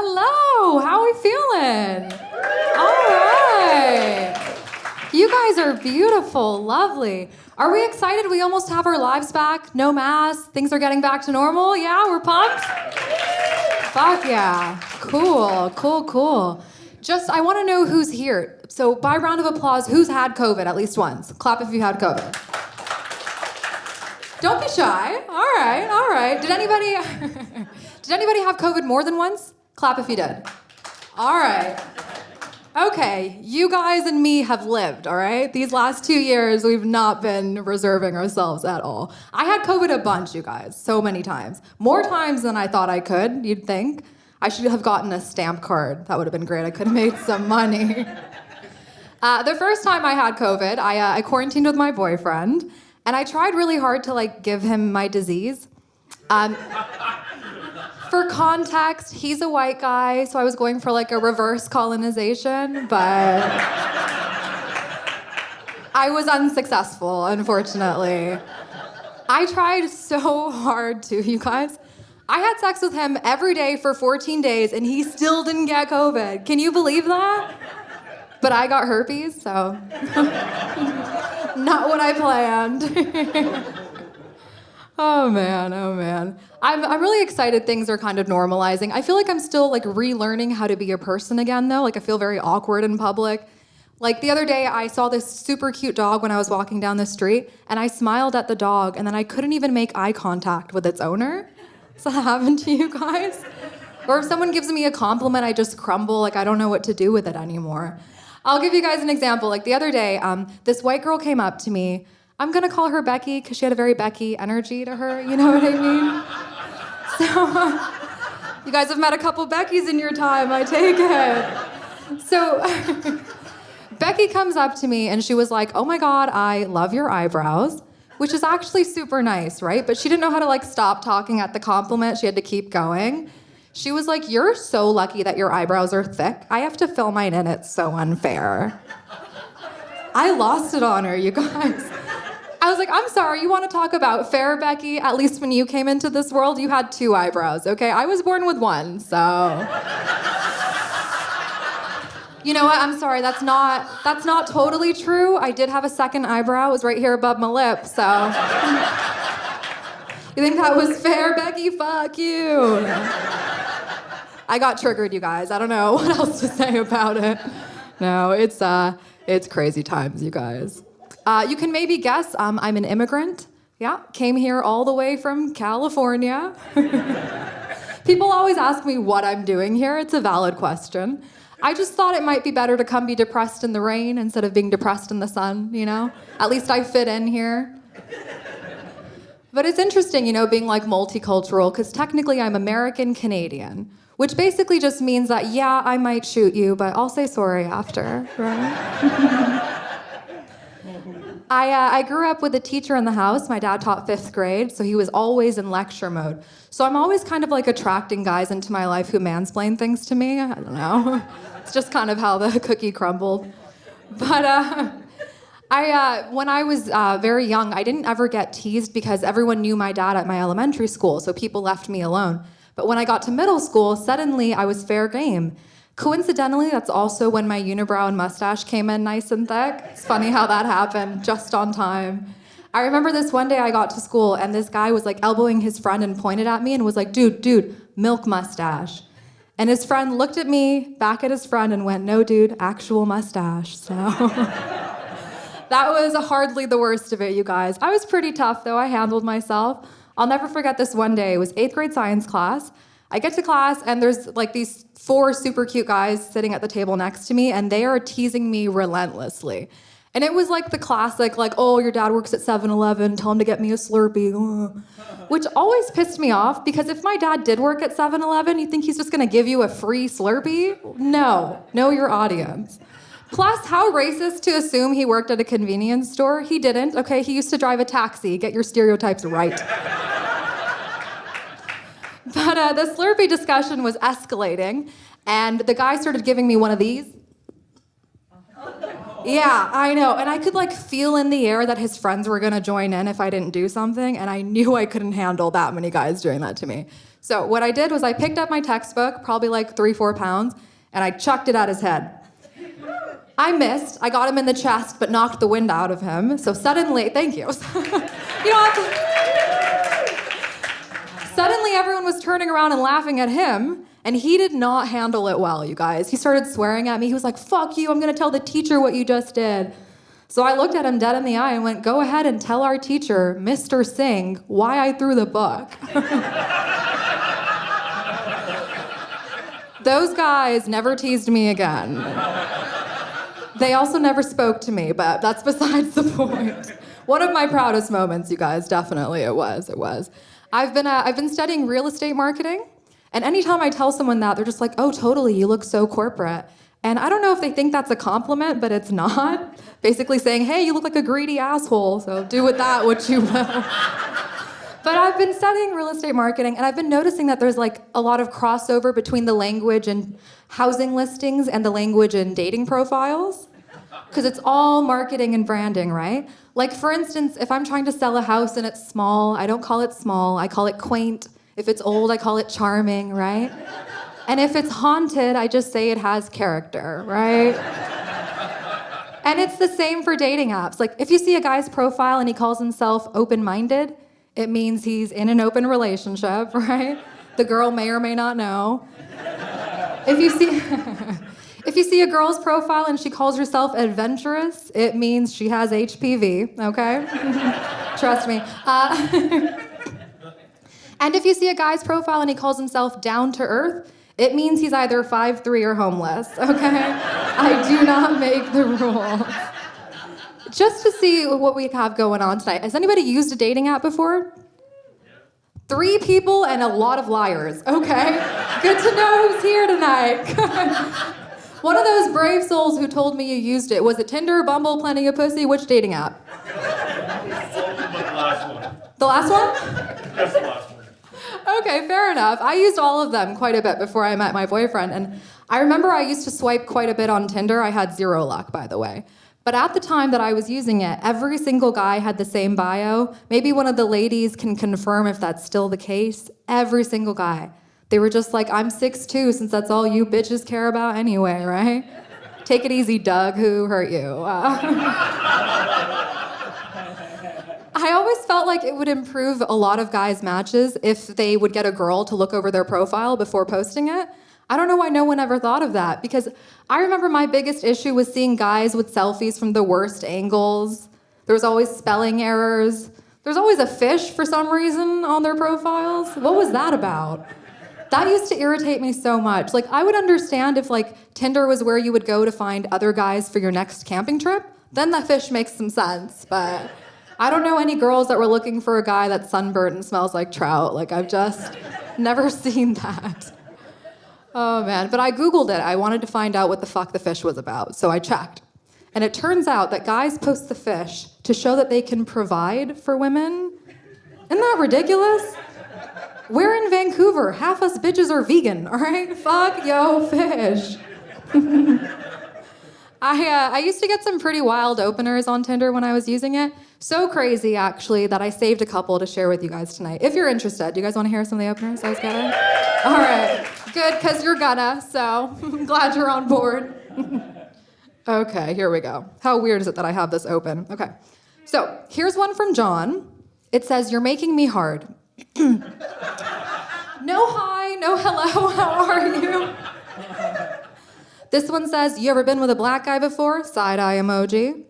Hello, how are we feeling? All right. You guys are beautiful, lovely. Are we excited? We almost have our lives back, no masks, things are getting back to normal. Yeah, we're pumped? Fuck yeah. Cool. Just, I want to know who's here. So by round of applause, who's had COVID at least once? Clap if you had COVID. Don't be shy. All right. Did anybody have COVID more than once? Clap if you did. All right. Okay, you guys and me have lived, all right? These last 2 years, we've not been reserving ourselves at all. I had COVID a bunch, you guys, so many times. More times than I thought I could, you'd think. I should have gotten a stamp card. That would have been great. I could have made some money. The first time I had COVID, I quarantined with my boyfriend, and I tried really hard to, give him my disease. For context, he's a white guy, so I was going for a reverse colonization, but I was unsuccessful, unfortunately. I tried so hard to, you guys. I had sex with him every day for 14 days, and he still didn't get COVID. Can you believe that? But I got herpes, so not what I planned. Oh man. I'm really excited things are kind of normalizing. I feel like I'm still relearning how to be a person again though. I feel very awkward in public. The other day I saw this super cute dog when I was walking down the street and I smiled at the dog and then I couldn't even make eye contact with its owner. Does that happen to you guys? Or if someone gives me a compliment, I just crumble. I don't know what to do with it anymore. I'll give you guys an example. The other day, this white girl came up to me. I'm gonna call her Becky because she had a very Becky energy to her, you know what I mean? So, you guys have met a couple Beckys in your time, I take it. So, Becky comes up to me and she was like, oh my God, I love your eyebrows, which is actually super nice, right? But she didn't know how to stop talking at the compliment. She had to keep going. She was like, you're so lucky that your eyebrows are thick. I have to fill mine in, it's so unfair. I lost it on her, you guys. I was like, I'm sorry, you want to talk about fair, Becky? At least when you came into this world, you had 2 eyebrows, okay? I was born with 1, so. You know what, I'm sorry, that's not totally true. I did have a second eyebrow, it was right here above my lip, so. You think that was fair, Becky? Fuck you. I got triggered, you guys. I don't know what else to say about it. No, it's crazy times, you guys. You can maybe guess I'm an immigrant. Yeah, came here all the way from California. People always ask me what I'm doing here. It's a valid question. I just thought it might be better to come be depressed in the rain instead of being depressed in the sun, you know? At least I fit in here. But it's interesting, being multicultural, because technically I'm American-Canadian, which basically just means that, yeah, I might shoot you, but I'll say sorry after, right? I grew up with a teacher in the house. My dad taught 5th grade, so he was always in lecture mode. So I'm always kind of attracting guys into my life who mansplain things to me. I don't know. It's just kind of how the cookie crumbled. But when I was very young, I didn't ever get teased because everyone knew my dad at my elementary school, so people left me alone. But when I got to middle school, suddenly I was fair game. Coincidentally, that's also when my unibrow and mustache came in nice and thick. It's funny how that happened, just on time. I remember this one day I got to school and this guy was elbowing his friend and pointed at me and was like, dude, milk mustache. And his friend looked at me, back at his friend and went, no dude, actual mustache. So that was hardly the worst of it, you guys. I was pretty tough though, I handled myself. I'll never forget this one day, it was 8th grade science class. I get to class and there's these 4 super cute guys sitting at the table next to me and they are teasing me relentlessly. And it was the classic, oh, your dad works at 7-Eleven, tell him to get me a Slurpee. Which always pissed me off because if my dad did work at 7-Eleven, you think he's just gonna give you a free Slurpee? No, know your audience. Plus, how racist to assume he worked at a convenience store. He didn't, okay? He used to drive a taxi. Get your stereotypes right. But the Slurpee discussion was escalating, and the guy started giving me one of these. Yeah, I know. And I could like feel in the air that his friends were gonna join in if I didn't do something, and I knew I couldn't handle that many guys doing that to me. So what I did was I picked up my textbook, probably like 3-4 pounds, and I chucked it at his head. I missed. I got him in the chest, but knocked the wind out of him. So suddenly, thank you. You don't have to. Suddenly, everyone was turning around and laughing at him, and he did not handle it well, you guys. He started swearing at me. He was like, "Fuck you, I'm gonna tell the teacher what you just did." So I looked at him dead in the eye and went, "Go ahead and tell our teacher, Mr. Singh, why I threw the book." Those guys never teased me again. They also never spoke to me, but that's besides the point. One of my proudest moments, you guys, definitely it was. I've been studying real estate marketing, and anytime I tell someone that, they're just like, "Oh, totally, you look so corporate." And I don't know if they think that's a compliment, but it's not. Basically saying, "Hey, you look like a greedy asshole, so do with that what you will." But I've been studying real estate marketing, and I've been noticing that there's like a lot of crossover between the language in housing listings and the language in dating profiles. Because it's all marketing and branding, right? Like for instance, if I'm trying to sell a house and it's small, I don't call it small, I call it quaint. If it's old, I call it charming, right? And if it's haunted, I just say it has character, right? And it's the same for dating apps. Like if you see a guy's profile and he calls himself open-minded, it means he's in an open relationship, right? The girl may or may not know. If you see a girl's profile and she calls herself adventurous, it means she has HPV, okay? Trust me. And if you see a guy's profile and he calls himself down to earth, it means he's either 5'3" or homeless, okay? I do not make the rules. Just to see what we have going on tonight. Has anybody used a dating app before? 3 people and a lot of liars. Okay, good to know who's here tonight. One of those brave souls who told me you used it. Was it Tinder, Bumble, Plenty of Pussy? Which dating app? The last one. The last one? That's the last one. Okay, fair enough. I used all of them quite a bit before I met my boyfriend, and I remember I used to swipe quite a bit on Tinder. I had 0 luck, by the way. But at the time that I was using it, every single guy had the same bio. Maybe one of the ladies can confirm if that's still the case. Every single guy. They were just like, "I'm 6'2", since that's all you bitches care about anyway, right? Take it easy, Doug, who hurt you? I always felt like it would improve a lot of guys' matches if they would get a girl to look over their profile before posting it. I don't know why no one ever thought of that, because I remember my biggest issue was seeing guys with selfies from the worst angles. There was always spelling errors. There's always a fish for some reason on their profiles. What was that about? That used to irritate me so much. Like, I would understand if like Tinder was where you would go to find other guys for your next camping trip. Then that fish makes some sense, but I don't know any girls that were looking for a guy that's sunburnt and smells like trout. Like, I've just never seen that. Oh man, but I Googled it. I wanted to find out what the fuck the fish was about, so I checked. And it turns out that guys post the fish to show that they can provide for women. Isn't that ridiculous? We're in Vancouver. Half us bitches are vegan, all right? Fuck yo fish. I used to get some pretty wild openers on Tinder when I was using it. So crazy, actually, that I saved a couple to share with you guys tonight. If you're interested, do you guys want to hear some of the openers I was getting? All right, good, because you're gonna, so I'm glad you're on board. Okay, here we go. How weird is it that I have this open? Okay, so here's one from John. It says, "You're making me hard." No hi, no hello, how are you? This one says, "You ever been with a black guy before?" Side-eye emoji.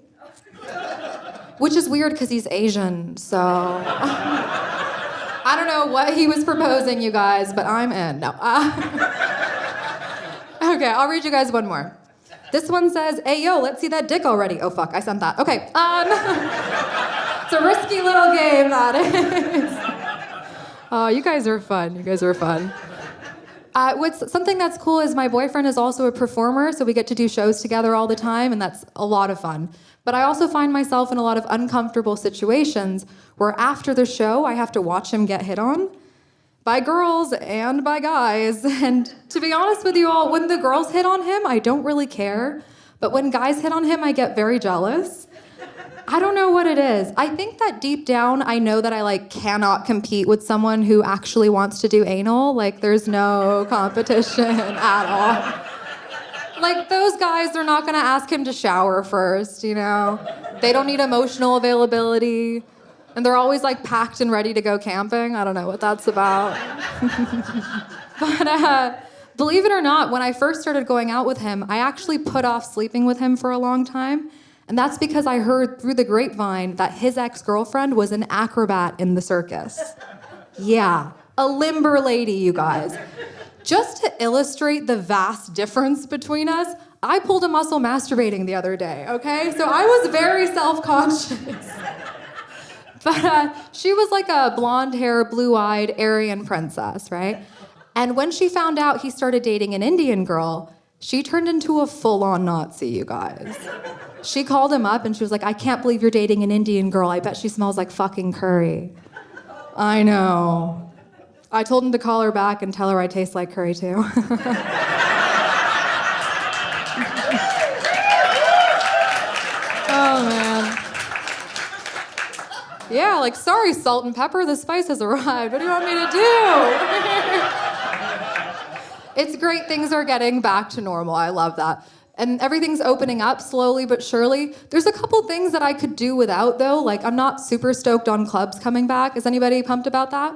Which is weird because he's Asian, so I don't know what he was proposing, you guys, but I'm in. No. Okay, I'll read you guys one more. This one says, "Hey, yo, let's see that dick already." Oh, fuck, I sent that. Okay, it's a risky little game, that is. Oh, you guys are fun. Something that's cool is my boyfriend is also a performer, so we get to do shows together all the time, and that's a lot of fun. But I also find myself in a lot of uncomfortable situations where after the show, I have to watch him get hit on by girls and by guys. And to be honest with you all, when the girls hit on him, I don't really care. But when guys hit on him, I get very jealous. I don't know what it is. I think that deep down, I know that I cannot compete with someone who actually wants to do anal. There's no competition at all. Those guys, they're not gonna ask him to shower first, you know? They don't need emotional availability. And they're always packed and ready to go camping. I don't know what that's about. But believe it or not, when I first started going out with him, I actually put off sleeping with him for a long time. And that's because I heard through the grapevine that his ex-girlfriend was an acrobat in the circus. Yeah, a limber lady, you guys. Just to illustrate the vast difference between us, I pulled a muscle masturbating the other day, okay? So I was very self-conscious. But she was a blonde-haired, blue-eyed Aryan princess, right? And when she found out he started dating an Indian girl, she turned into a full-on Nazi, you guys. She called him up and she was like, I can't believe you're dating an Indian girl. I bet she smells like fucking curry. I know. I told him to call her back and tell her I taste like curry too. Oh man. Yeah, sorry, salt and pepper, the spice has arrived. What do you want me to do? It's great, things are getting back to normal. I love that. And everything's opening up slowly but surely. There's a couple things that I could do without, though. I'm not super stoked on clubs coming back. Is anybody pumped about that?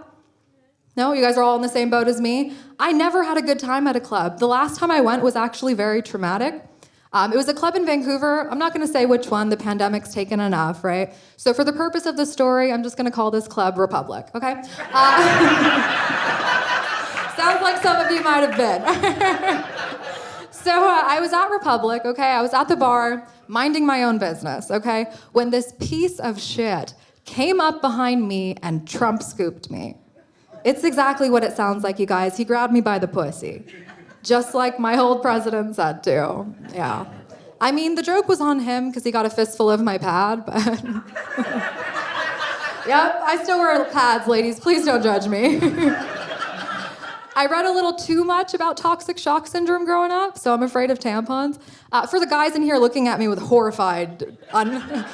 No? You guys are all in the same boat as me? I never had a good time at a club. The last time I went was actually very traumatic. It was a club in Vancouver. I'm not going to say which one. The pandemic's taken enough, right? So for the purpose of the story, I'm just going to call this club Republic, okay? Sounds like some of you might have been. So I was at Republic, okay? I was at the bar, minding my own business, okay? When this piece of shit came up behind me and Trump scooped me. It's exactly what it sounds like, you guys. He grabbed me by the pussy. Just like my old president said to. Yeah. I mean, the joke was on him because he got a fistful of my pad, but... Yep, I still wear pads, ladies. Please don't judge me. I read a little too much about toxic shock syndrome growing up, so I'm afraid of tampons. For the guys in here looking at me with horrified,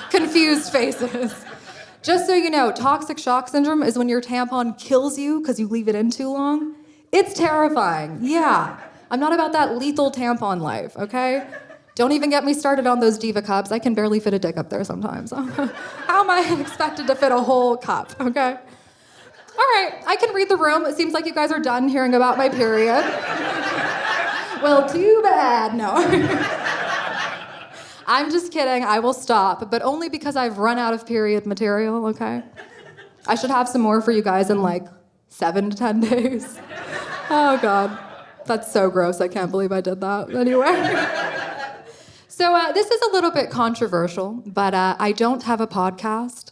confused faces. Just so you know, toxic shock syndrome is when your tampon kills you because you leave it in too long. It's terrifying, yeah. I'm not about that lethal tampon life, okay? Don't even get me started on those Diva cups. I can barely fit a dick up there sometimes. How am I expected to fit a whole cup, okay? All right, I can read the room. It seems like you guys are done hearing about my period. Well, too bad, no. I'm just kidding, I will stop, but only because I've run out of period material, okay? I should have some more for you guys in 7 to 10 days. Oh God, that's so gross, I can't believe I did that. Anyway. So this is a little bit controversial, but I don't have a podcast.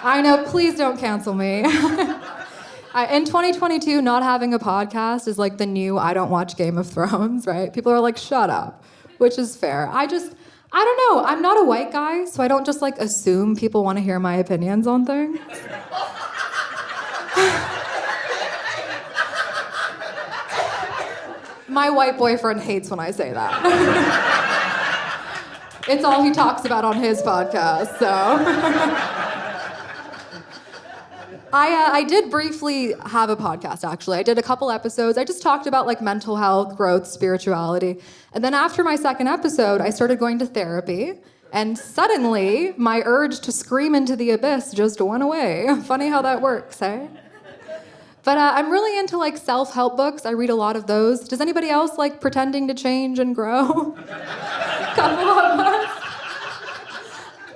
I know, please don't cancel me. In 2022, not having a podcast is the new I don't watch Game of Thrones, right? People are shut up, which is fair. I don't know, I'm not a white guy, so I don't just assume people want to hear my opinions on things. My white boyfriend hates when I say that. It's all he talks about on his podcast, so... I did briefly have a podcast, actually. I did a couple episodes. I just talked about mental health, growth, spirituality. And then after my second episode, I started going to therapy. And suddenly, my urge to scream into the abyss just went away. Funny how that works, eh? But I'm really into self-help books. I read a lot of those. Does anybody else like pretending to change and grow? Couple of us.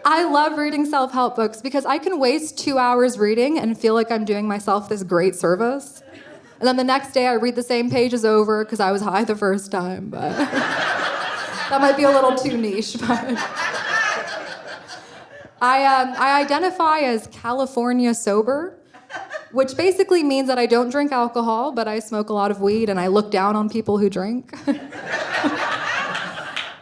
I love reading self-help books because I can waste 2 hours reading and feel like I'm doing myself this great service. And then the next day I read the same pages over because I was high the first time, but that might be a little too niche, but I identify as California sober, which basically means that I don't drink alcohol, but I smoke a lot of weed and I look down on people who drink.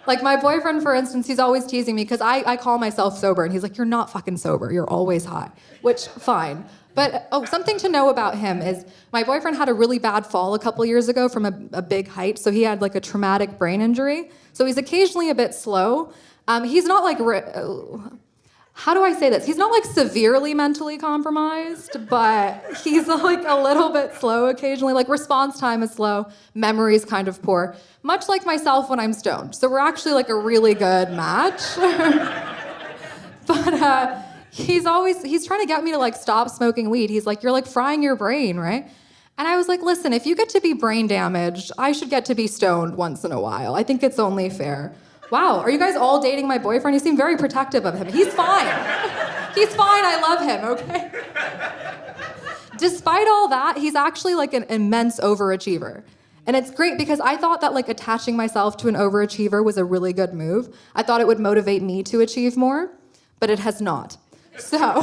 Like my boyfriend, for instance, he's always teasing me because I call myself sober, and he's like, "You're not fucking sober. You're always high," which fine. But something to know about him is my boyfriend had a really bad fall a couple years ago from a big height, so he had like a traumatic brain injury. So he's occasionally a bit slow. He's not like, how do I say this? He's not like severely mentally compromised, but he's like a little bit slow occasionally. Like response time is slow, memory is kind of poor, much like myself when I'm stoned. So we're actually like a really good match. But he's trying to get me to like stop smoking weed. He's like, "You're like frying your brain, right?" And I was like, "Listen, if you get to be brain damaged, I should get to be stoned once in a while. I think it's only fair." Wow, are you guys all dating my boyfriend? You seem very protective of him. He's fine. He's fine, I love him, okay? Despite all that, he's actually like an immense overachiever. And it's great because I thought that like attaching myself to an overachiever was a really good move. I thought it would motivate me to achieve more, but it has not. So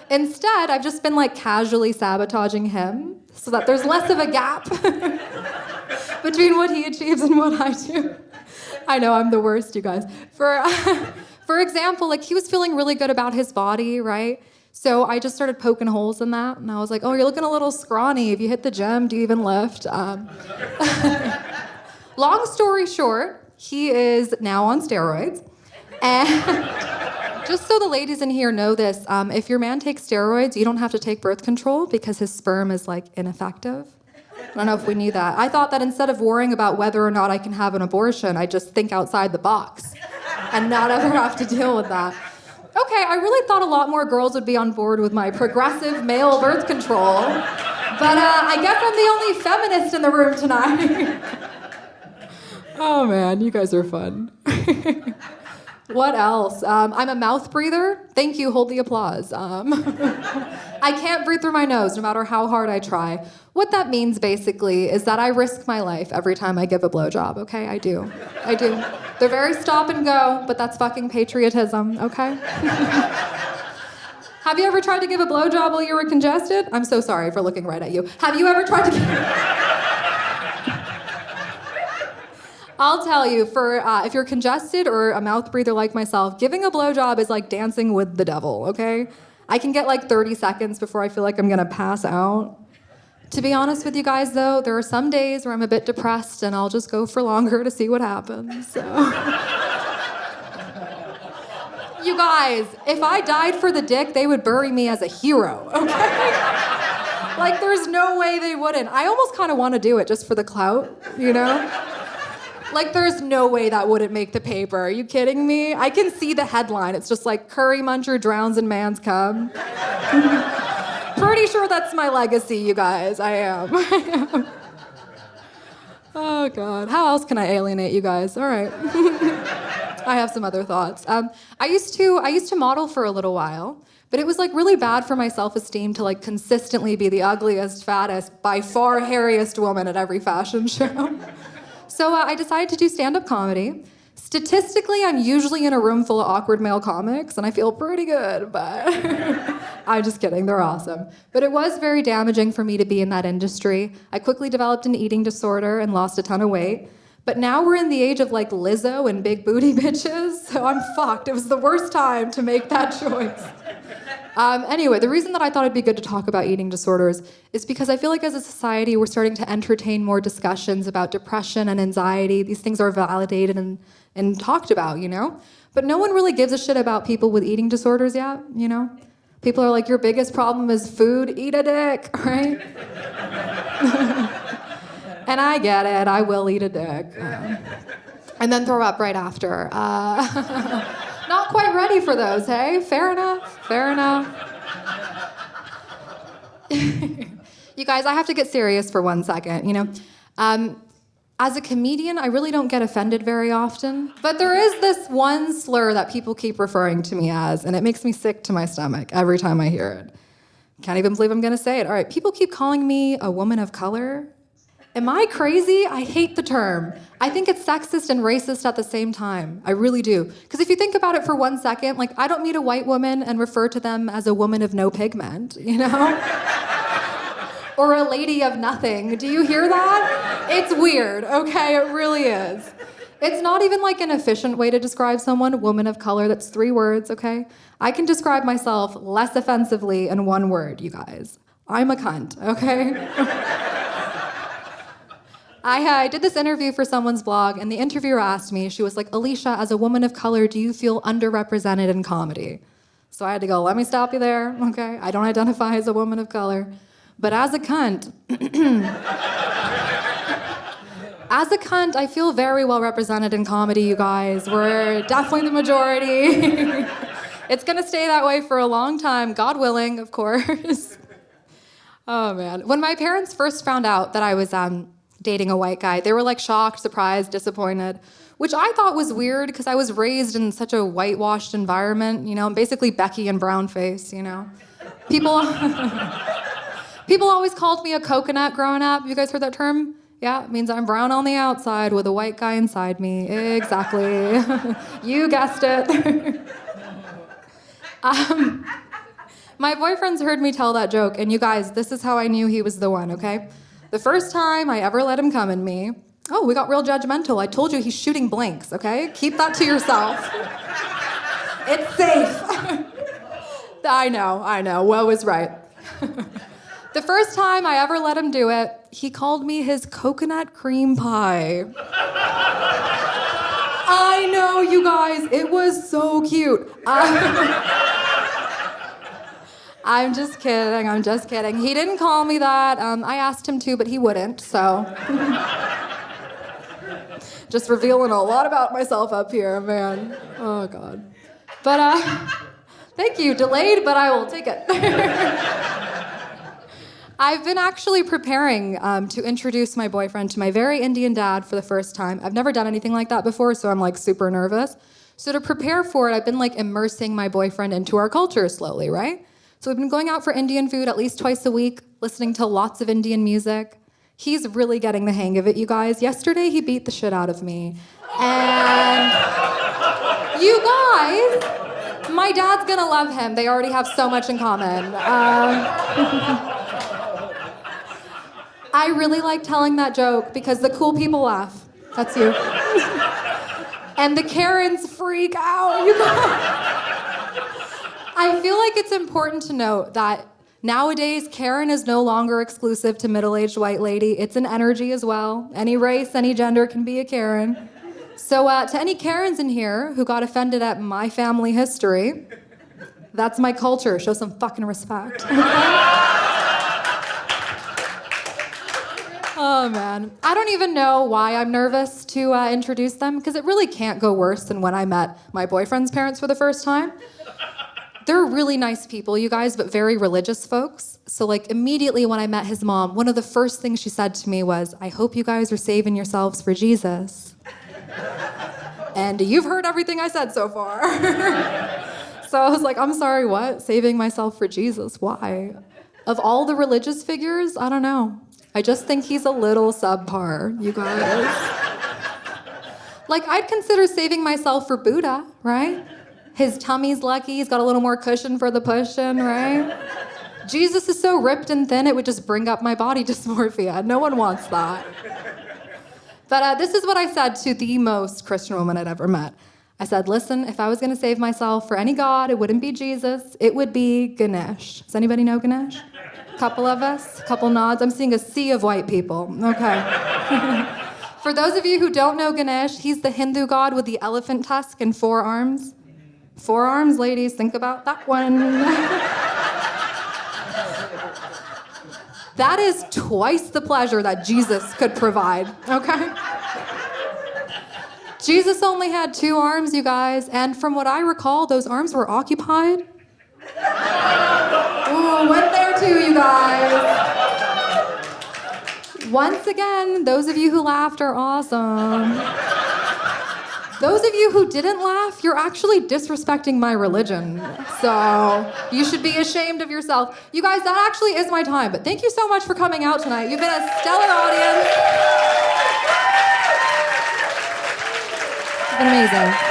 instead, I've just been like casually sabotaging him so that there's less of a gap between what he achieves and what I do. I know, I'm the worst, you guys. For example, like he was feeling really good about his body, right? So I just started poking holes in that, and I was like, "Oh, you're looking a little scrawny. If you hit the gym, do you even lift?" Long story short, he is now on steroids. And just so the ladies in here know this, if your man takes steroids, you don't have to take birth control because his sperm is like ineffective. I don't know if we knew that. I thought that instead of worrying about whether or not I can have an abortion, I just think outside the box and not ever have to deal with that. Okay, I really thought a lot more girls would be on board with my progressive male birth control, but I guess I'm the only feminist in the room tonight. Oh man, you guys are fun. What else? I'm a mouth breather. Thank you, hold the applause. I can't breathe through my nose no matter how hard I try. What that means basically is that I risk my life every time I give a blowjob, okay? I do. They're very stop and go, but that's fucking patriotism, okay? Have you ever tried to give a blowjob while you were congested? I'm so sorry for looking right at you. Have you ever tried to I'll tell you, if you're congested or a mouth breather like myself, giving a blowjob is like dancing with the devil, okay? I can get like 30 seconds before I feel like I'm gonna pass out. To be honest with you guys, though, there are some days where I'm a bit depressed and I'll just go for longer to see what happens. So. You guys, if I died for the dick, they would bury me as a hero, okay? Like, there's no way they wouldn't. I almost kind of want to do it just for the clout, you know? Like, there's no way that wouldn't make the paper. Are you kidding me? I can see the headline. It's just like, "Curry Muncher drowns in man's cum." Pretty sure that's my legacy, you guys. I am. Oh, God. How else can I alienate you guys? All right. I have some other thoughts. I used to model for a little while, but it was like really bad for my self-esteem to like consistently be the ugliest, fattest, by far hairiest woman at every fashion show. So I decided to do stand-up comedy. Statistically, I'm usually in a room full of awkward male comics, and I feel pretty good, but I'm just kidding, they're awesome. But it was very damaging for me to be in that industry. I quickly developed an eating disorder and lost a ton of weight. But now we're in the age of like Lizzo and big booty bitches, so I'm fucked. It was the worst time to make that choice. Anyway, the reason that I thought it'd be good to talk about eating disorders is because I feel like as a society, we're starting to entertain more discussions about depression and anxiety. These things are validated and talked about, you know? But no one really gives a shit about people with eating disorders yet, you know? People are like, "Your biggest problem is food, eat a dick," right? And I get it, I will eat a dick. And then throw up right after. Not quite ready for those, hey? Fair enough. You guys, I have to get serious for 1 second, you know? As a comedian, I really don't get offended very often, but there is this one slur that people keep referring to me as, and it makes me sick to my stomach every time I hear it. Can't even believe I'm gonna say it. All right, people keep calling me a woman of color. Am I crazy? I hate the term. I think it's sexist and racist at the same time. I really do. Because if you think about it for 1 second, like, I don't meet a white woman and refer to them as a woman of no pigment, you know? Or a lady of nothing. Do you hear that? It's weird, okay? It really is. It's not even like an efficient way to describe someone, woman of color. That's 3 words, okay? I can describe myself less offensively in 1 word, you guys. I'm a cunt, okay? I did this interview for someone's blog, and the interviewer asked me, she was like, Alisha, as a woman of color, do you feel underrepresented in comedy? So I had to go, let me stop you there, okay? I don't identify as a woman of color. But as a cunt, I feel very well represented in comedy, you guys. We're definitely the majority. It's gonna stay that way for a long time, God willing, of course. Oh, man. When my parents first found out that I was dating a white guy, they were like shocked, surprised, disappointed, which I thought was weird because I was raised in such a whitewashed environment, you know, basically Becky and brown face, you know. People always called me a coconut growing up. You guys heard that term? Yeah, it means I'm brown on the outside with a white guy inside me. Exactly. You guessed it. My boyfriends heard me tell that joke, and you guys, this is how I knew he was the one, okay? The first time I ever let him come in me, oh, we got real judgmental. I told you he's shooting blanks, okay? Keep that to yourself. It's safe. I know, Woe is right. The first time I ever let him do it, he called me his coconut cream pie. I know, you guys, it was so cute. I'm just kidding. He didn't call me that. I asked him to, but he wouldn't, so. Just revealing a lot about myself up here, man. Oh, God. But, thank you. Delayed, but I will take it. I've been actually preparing to introduce my boyfriend to my very Indian dad for the first time. I've never done anything like that before, so I'm like super nervous. So to prepare for it, I've been like immersing my boyfriend into our culture slowly, right? So we've been going out for Indian food at least twice a week, listening to lots of Indian music. He's really getting the hang of it, you guys. Yesterday, he beat the shit out of me. And you guys, my dad's gonna love him. They already have so much in common. I really like telling that joke because the cool people laugh. That's you. And the Karens freak out, you guys. I feel like it's important to note that nowadays, Karen is no longer exclusive to middle-aged white lady. It's an energy as well. Any race, any gender can be a Karen. So to any Karens in here who got offended at my family history, that's my culture. Show some fucking respect. Oh, man. I don't even know why I'm nervous to introduce them, because it really can't go worse than when I met my boyfriend's parents for the first time. They're really nice people, you guys, but very religious folks. So, like, immediately when I met his mom, one of the first things she said to me was, I hope you guys are saving yourselves for Jesus. And you've heard everything I said so far. So I was like, I'm sorry, what? Saving myself for Jesus? Why? Of all the religious figures, I don't know. I just think he's a little subpar, you guys. Like, I'd consider saving myself for Buddha, right? His tummy's lucky, he's got a little more cushion for the pushing, right? Jesus is so ripped and thin, it would just bring up my body dysmorphia. No one wants that. But this is what I said to the most Christian woman I'd ever met. I said, listen, if I was gonna save myself for any god, it wouldn't be Jesus, it would be Ganesh. Does anybody know Ganesh? Couple of us, couple nods. I'm seeing a sea of white people. Okay. For those of you who don't know Ganesh, he's the Hindu god with the elephant tusk and 4 arms. 4 arms, ladies, think about that one. That is twice the pleasure that Jesus could provide, okay? Jesus only had 2 arms, you guys, and from what I recall, those arms were occupied. Ooh, went there too, you guys. Once again, those of you who laughed are awesome. Those of you who didn't laugh, you're actually disrespecting my religion. So you should be ashamed of yourself. You guys, that actually is my time. But thank you so much for coming out tonight. You've been a stellar audience. It's been amazing.